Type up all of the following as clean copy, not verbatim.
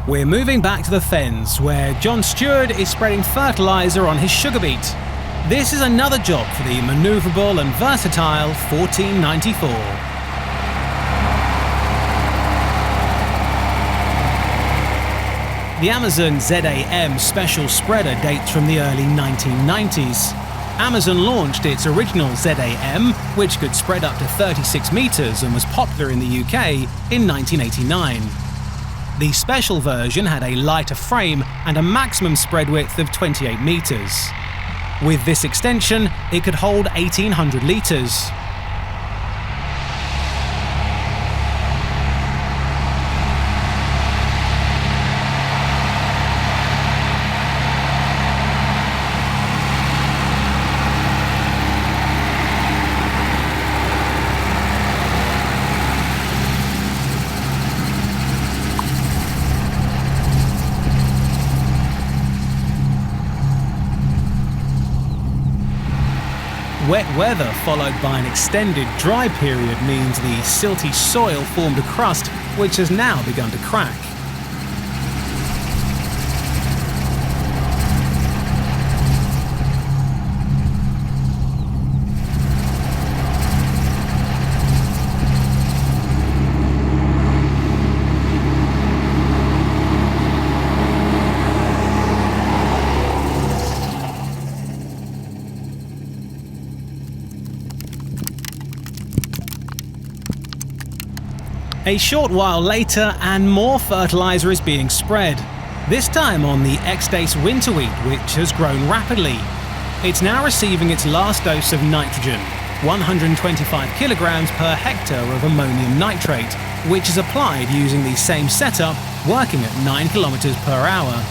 We're moving back to the fens, where John Stewart is spreading fertiliser on his sugar beet. This is another job for the manoeuvrable and versatile 1494. The Amazon ZAM special spreader dates from the early 1990s. Amazon launched its original ZAM, which could spread up to 36 metres and was popular in the UK in 1989. The special version had a lighter frame and a maximum spread width of 28 metres. With this extension, it could hold 1,800 litres. Wet weather followed by an extended dry period means the silty soil formed a crust which has now begun to crack. A short while later, and more fertiliser is being spread, this time on the X-Dace winter wheat, which has grown rapidly. It's now receiving its last dose of nitrogen, 125 kilograms per hectare of ammonium nitrate, which is applied using the same setup, working at 9 kilometers per hour.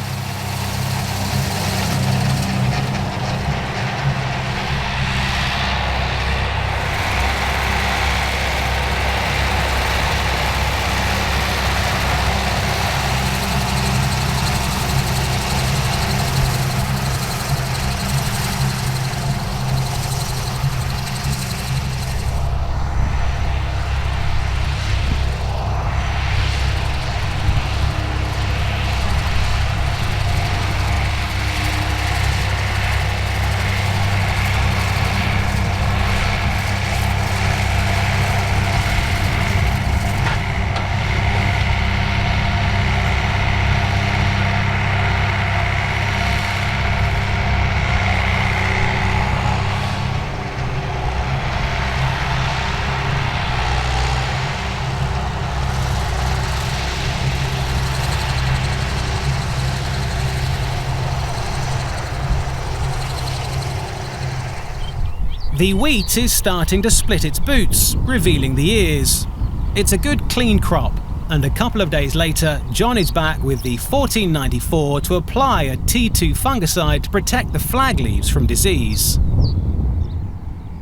The wheat is starting to split its boots, revealing the ears. It's a good clean crop, and a couple of days later, John is back with the 1494 to apply a T2 fungicide to protect the flag leaves from disease.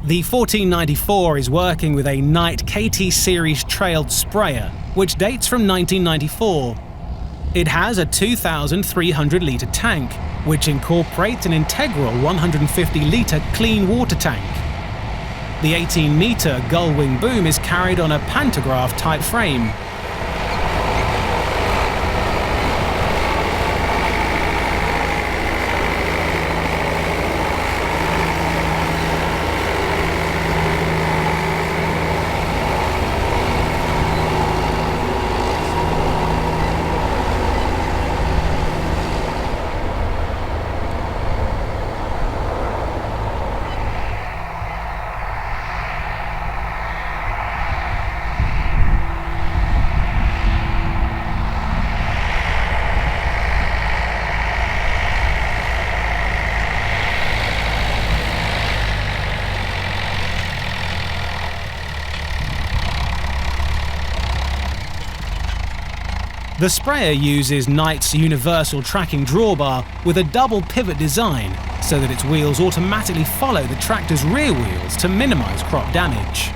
The 1494 is working with a Knight KT series trailed sprayer, which dates from 1994. It has a 2,300 litre tank, which incorporates an integral 150 litre clean water tank. The 18-metre gull-wing boom is carried on a pantograph type frame. The sprayer uses Knight's universal tracking drawbar with a double pivot design so that its wheels automatically follow the tractor's rear wheels to minimise crop damage.